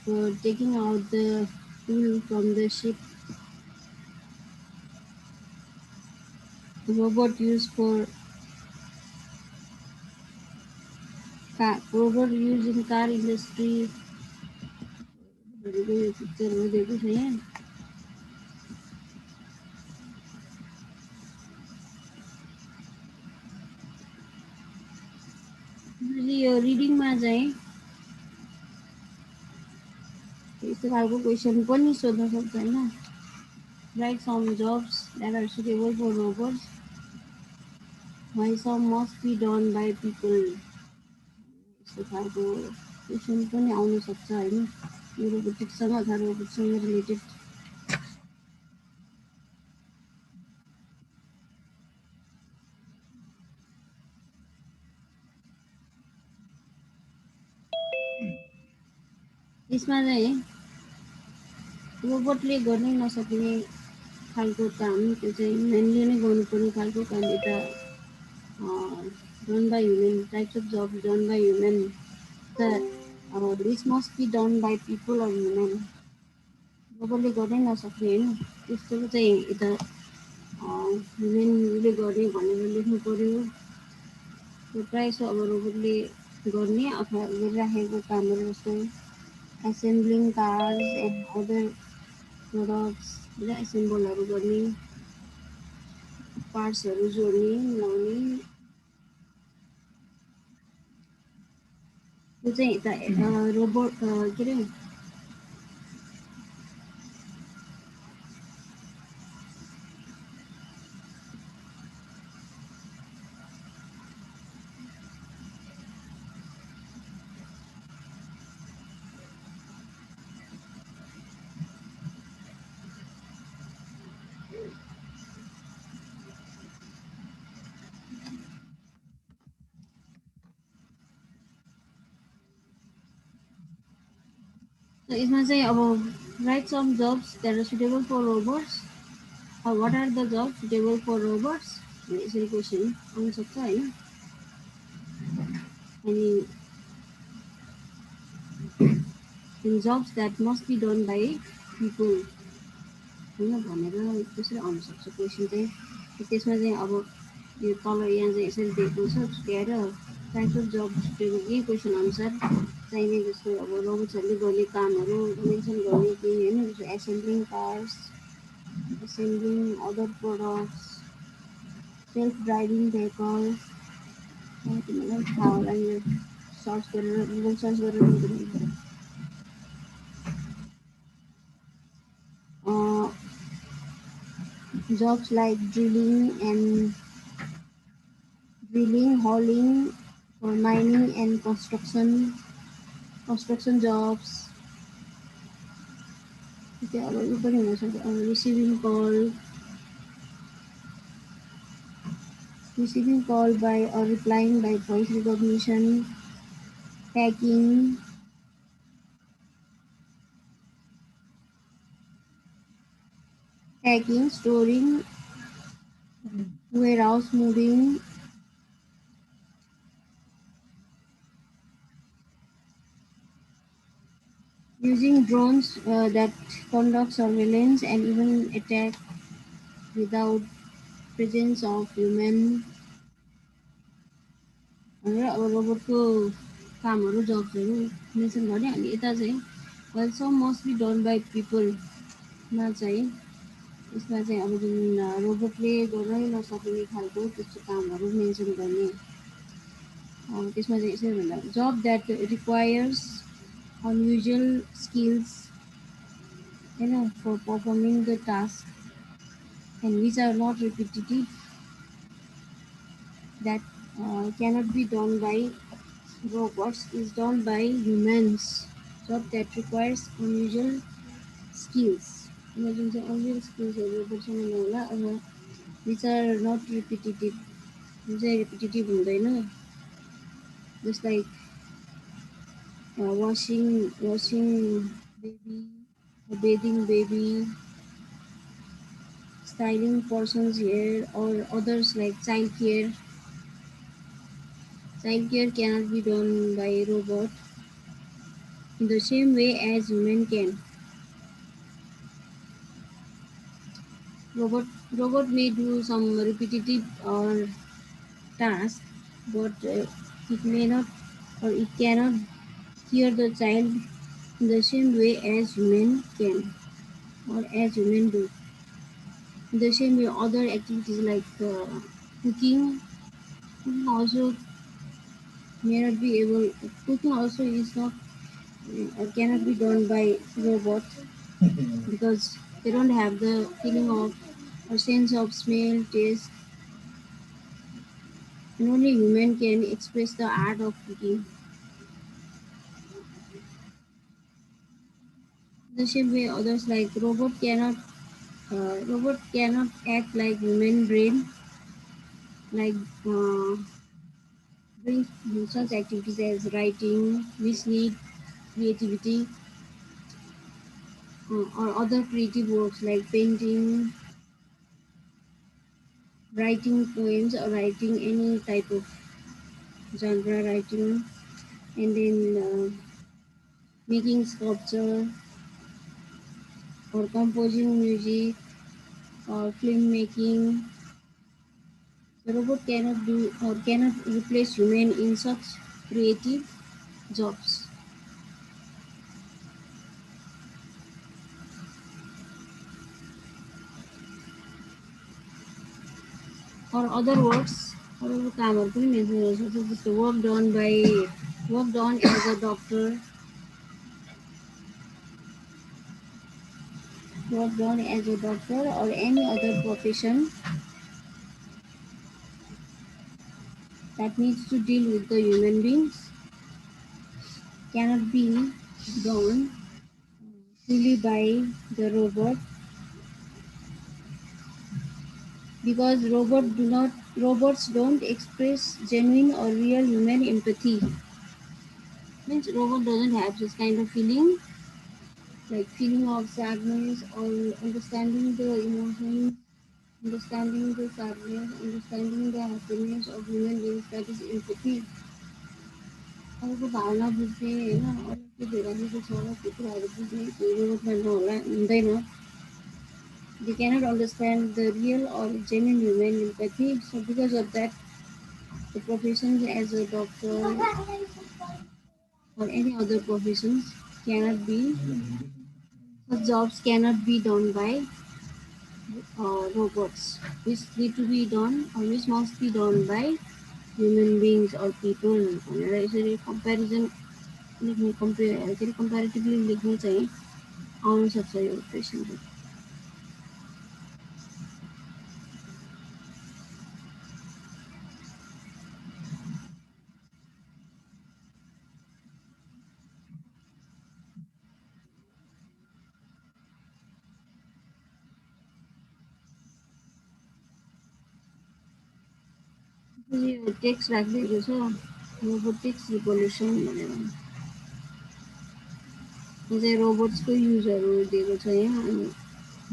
for taking out the tool from the ship. Robot used for robot used in car industry. पिक्चरहरू दिएको छ यहाँ यो रिडिङमा चाहिँ यस्तो खालको क्वेसन पनि सोध्न सक्छ होइन write some jobs that are suitable for robots while some must be done by people यस्तो खालको क्वेसन पनि आउन सक्छ होइन यो रोबोटिक्ससँग अथवा रोबोटसँग रिलेटेड यसमा चाहिँ रोबोटले गर्नै नसक्ने खालको काम त्यो चाहिँ ह्युमेनले नै गर्नुपर्ने खालको काम यता done by human types of jobs done by human that which must be done by people or human रोबोटले गर्नै नसक्ने होइन त्यस्तो चाहिँ यता ह्युमेनले गर्ने भनेर लेख्नु पर्यो प्रायः जसो अब रोबोटले गर्ने अथवा गरिराखेको कामहरू जस्तो assembling cars and other products एसेम्बलहरू गर्ने पार्ट्सहरू जोड्ने मिलाउने त्यो चाहिँ यता रोबोट के अरे यसमा चाहिँ अब write some jobs that are suitable for robots what are the jobs suitable for robots यसरी क्वेसन आउन सक्छ होइन अनि jobs that must be done by people होइन भनेर त्यसरी आउन सक्छ क्वेसन चाहिँ त्यसमा चाहिँ अब यो तल यहाँ चाहिँ यसरी दिएको छ छुट्याएर टाइप्स अफ जब छुटेको यही क्वेसन अनुसार चाहिने जस्तो अब रोबोट्सहरूले गर्ने कामहरू मेन्सन गर्ने केही होइन जस्तो assembling cars assembling other products self driving vehicle तिमीलाई थाहा होला यो सर्च गरेर गुगल सर्च गरेर jobs like drilling, hauling, or mining and construction jobs. Receiving call by or replying by voice recognition, packing, storing, warehouse moving, using drones that conduct surveillance and even attack without presence of human. भनेर अब रोबोटको कामहरू जब्सहरू mention गर्ने अनि यता चाहिँ well some must be done by पिपलमा चाहिँ यसमा चाहिँ अब जुन रोबोटले गर्नै नसक्ने खालको त्यस्तो कामहरू मेन्सन गर्ने त्यसमा चाहिँ यसरी भन्दा जब द्याट रिक्वायर्स अनयुजुअल स्किल्स होइन for performing the task and which are not repetitive that cannot be done by robots is done by humans. Job that requires unusual skills. जुन चाहिँ unusual skillsहरू रोबोटसँग होला अब which are not repetitive. जुन चाहिँ repetitive हुँदैन. Just like washing baby, bathing baby, styling person's hair, or others like child care. Child care cannot be done by a robot. in the same way as human can. Robot robot may do some repetitive or task, but it may not or it cannot cure the child in the same way as human can or as human do. In the same way, other activities like cooking, cooking also may not be able. Cooking also is not cannot be done by robots because they don't have the feeling of or sense of smell, taste, and only human can express the art of cooking. The same way, others like robot cannot act like human brain, like doing such activities as writing, which need creativity, or other creative works like painting, writing poems, or writing any type of genre writing, and then making sculpture or composing music or filmmaking. The robot cannot do or cannot replace human in such creative jobs. Or other works, अरू कामहरू पनि mention गर्न सक्छ जस्तो work done as a doctor, work done as a doctor or any other profession that needs to deal with the human beings cannot be done fully by the robot because robots don't express genuine or real human empathy. Means robot doesn't have this kind of feeling like feeling of sadness or understanding the emotions, understanding the sadness, understanding the happiness of human beings, that is empathy. अरूको भावना बुझ्ने होइन अरूको भेराइटीको छ त्यो कुराहरू बुझ्ने त्यो रोबोटमा नहोला हुँदैन. They cannot understand the real or genuine human empathy. So because of that, the professions as a doctor or any other professions cannot be, such jobs cannot be done by robots, which need to be done or which must be done by human beings or people. भनेर यसरी comparison लेख्ने के अरे comparatively लेख्ने चाहिँ आउन सक्छ यो question चाहिँ. यो टेक्स्ट राखिदिएको छ रोबोटिक्स रिभोल्युसन भनेर. यो चाहिँ रोबोट्सको युजहरू दिएको छ यहाँ. अनि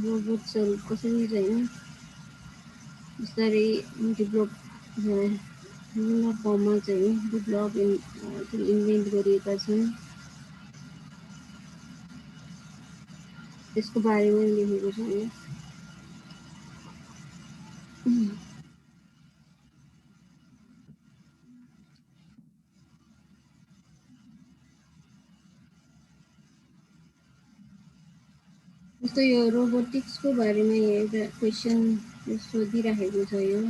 रोबोट्सहरू कसरी चाहिँ बिस्तारै डेभलप विभिन्न फर्ममा चाहिँ डेभलप इन्भेन्ट गरिएका छन् त्यसको बारेमा लेखेको छ यहाँ. जस्तो यो रोबोटिक्सको बारेमा यहाँ एउटा क्वेसन सोधिराखेको छ यो.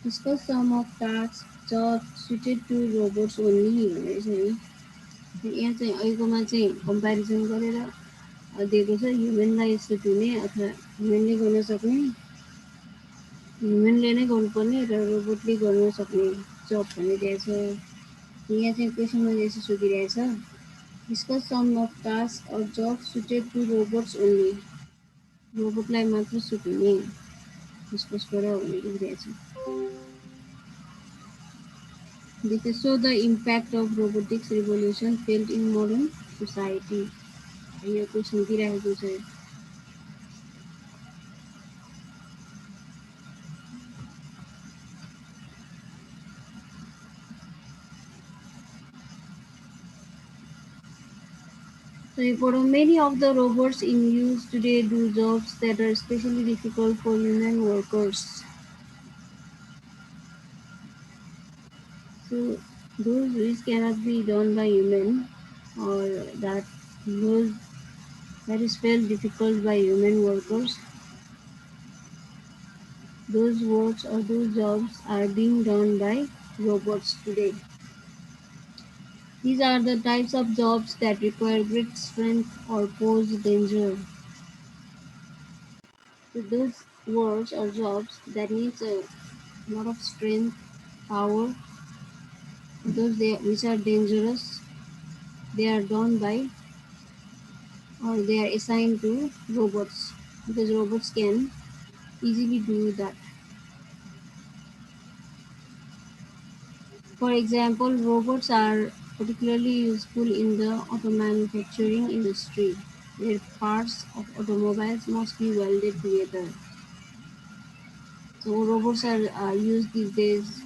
डिस्कस सम अफ टास्क जब सुटेड टु रोबोट्स ओन्ली भनेर छ यो. यहाँ चाहिँ अहिलेकोमा चाहिँ कम्पेरिजन गरेर दिएको छ ह्युमनलाई यस्तो हुने अथवा ह्युमनले गर्न सक्ने, ह्युमनले नै गर्नुपर्ने र रोबोटले गर्न सक्ने जब भनिदिएको छ. यहाँ चाहिँ क्वेसनमा यसो सोधिरहेछ. डिस्कस सम अफ टास्क अर जब सुटेड टु रोबोट्स ओन्ली. रोबोटलाई मात्र सुट हुने डिस्कस गर भनेर लेखिरहेछ. This is so the impact of robotics revolution felt in modern society. Yo question दिइरहेको छ. So for many of the robots in use today do jobs that are especially difficult for human workers. So those which cannot be done by human, or that those that is felt difficult by human workers, those works or those jobs are being done by robots today. These are the types of jobs that require great strength or pose danger. So those works or jobs that needs a lot of strength, power, which are dangerous, they are done by or they are assigned to robots, because robots can easily do that. For example, robots are particularly useful in the auto manufacturing industry, where parts of automobiles must be welded together. So robots are used these days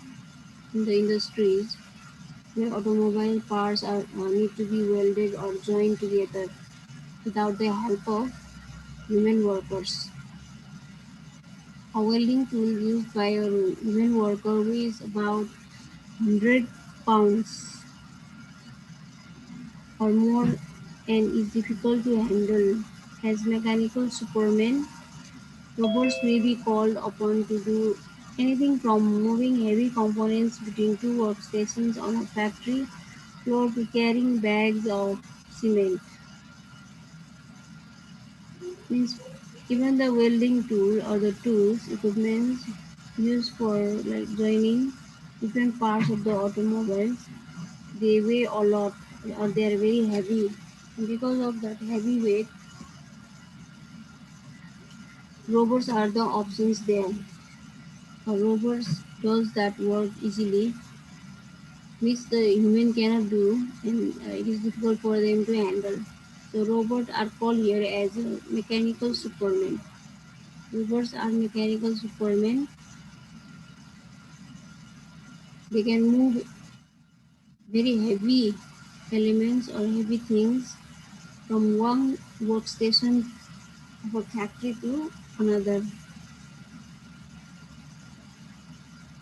in the industries where automobile parts need to be welded or joined together without the help of human workers. A welding tool used by a human worker weighs about 100 pounds or more and is difficult to handle. As mechanical supermen, robots may be called upon to do anything from moving heavy components between two workstations on a factory floor to carrying bags of cement. Means even the welding tool or the tools equipment used for like joining different parts of the automobiles, they weigh a lot or they are very heavy. And because of that heavy weight, robots are the options there. A robot does that work easily, which the human cannot do, and it is difficult for them to handle. So robots are called here as mechanical supermen. Robots are mechanical supermen. They can move very heavy elements or heavy things from one workstation of a factory to another,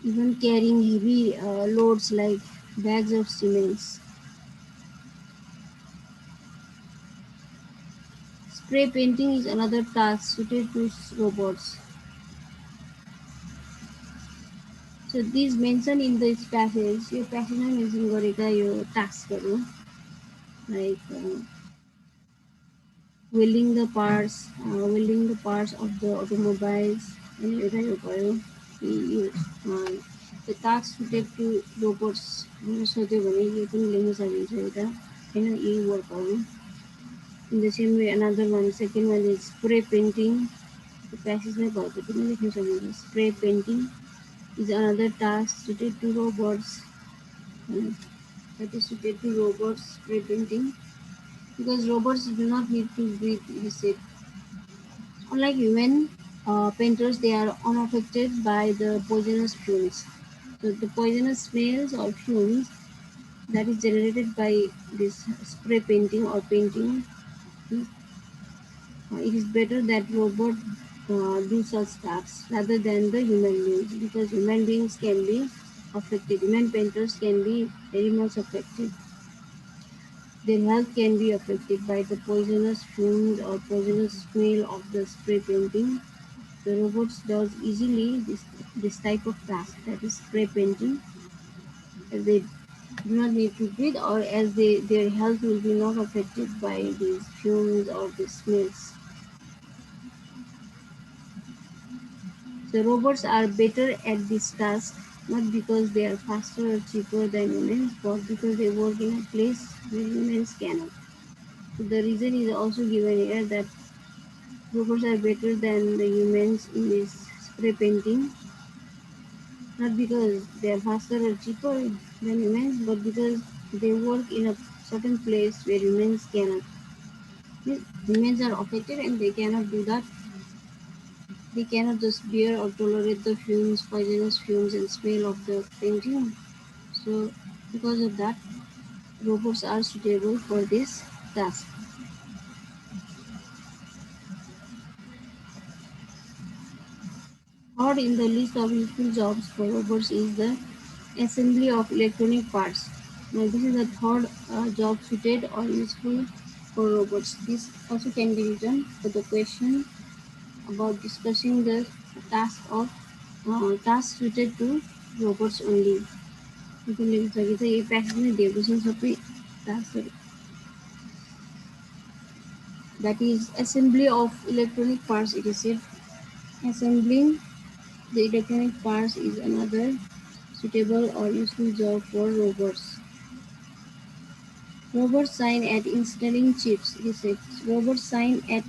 even carrying heavy loads like bags of cements. Spray painting is another task suited to robots. So these mentioned in this passage, यो प्यासेजमा mention गरेका यो टास्कहरू like welding the parts of the automobiles and एउटा यो भयो the task suited to robots भनेर सोध्यो भने यो पनि लेख्न सकिन्छ एउटा होइन यी वर्कहरू. In the same way another one, second one is spray painting. The प्यासेजमै भएको पनि लेख्न सकिन्छ. Spray painting is another task suited to robots. That is suited to robots, spray painting, because robots do not need to breathe, he said. Unlike human painters, they are unaffected by the poisonous fumes. So the poisonous smells or fumes that is generated by this spray painting or painting, it is better that robot do such tasks rather than the human beings, because human beings can be affected. Human painters can be very much affected. Their health can be affected by the poisonous fumes or poisonous smell of the spray painting. The robots does easily this type of task, that is spray painting, as they do not need to breathe or as their health will be not affected by these fumes or the smells. So robots are better at this task not because they are faster or cheaper than humans, but because they work in a place where humans cannot. So the reason is also given here that robots are better than the humans in this spray painting, not because they are faster or cheaper than humans, but because they work in a certain place where humans cannot. Humans are affected and they cannot do that. They cannot just bear or tolerate the fumes, poisonous fumes and smell of the painting. So because of that, robots are suitable for this task. Third in the list of useful jobs for robots is the assembly of electronic parts. Now, this is the third job suited or useful for robots. This also can be written for the question about discussing the task suited to robots only. You can leave it a package divisions of the task that is assembly of electronic parts. It is said assembling the electronic parts is another suitable or useful job for robots. Robots sign at installing chips. It is said robots sign at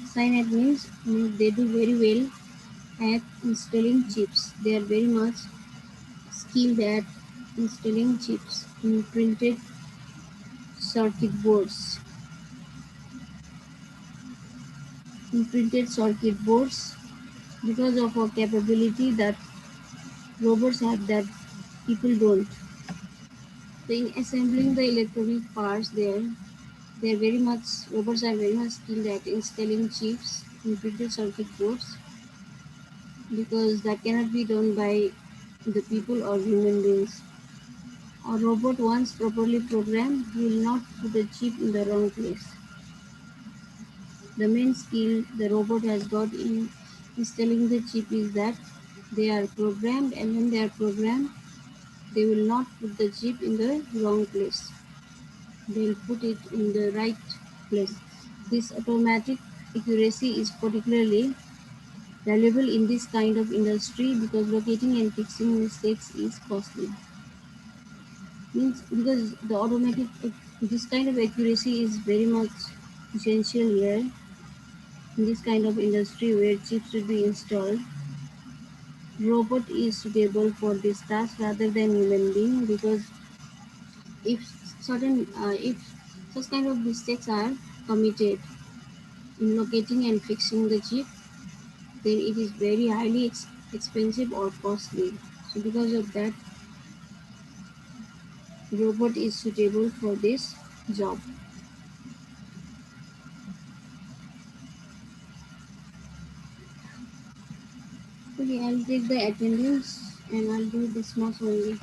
means they do very well at installing chips. They are very much skilled at installing chips in printed circuit boards because of a capability that robots have that people don't. So in assembling the electronic parts they're very much robots are very much skilled at installing chips in printed circuit boards because that cannot be done by the people or human beings. A robot once properly programmed will not put a chip in the wrong place. The main skill the robot has got in installing the chip is that they are programmed, and when they are programmed they will not put the chip in the wrong place. They will put it in the right place. This automatic accuracy is particularly valuable in this kind of industry because locating and fixing mistakes is costly. Means because the automatic this kind of accuracy is very much essential here in this kind of industry where chips should be installed. Robot is suitable for this task rather than human being because if such kind of mistakes are committed in locating and fixing the chip, then it is very highly expensive or costly. So because of that, robot is suitable for this job. Okay, I'll take the attendance and I'll do this much only.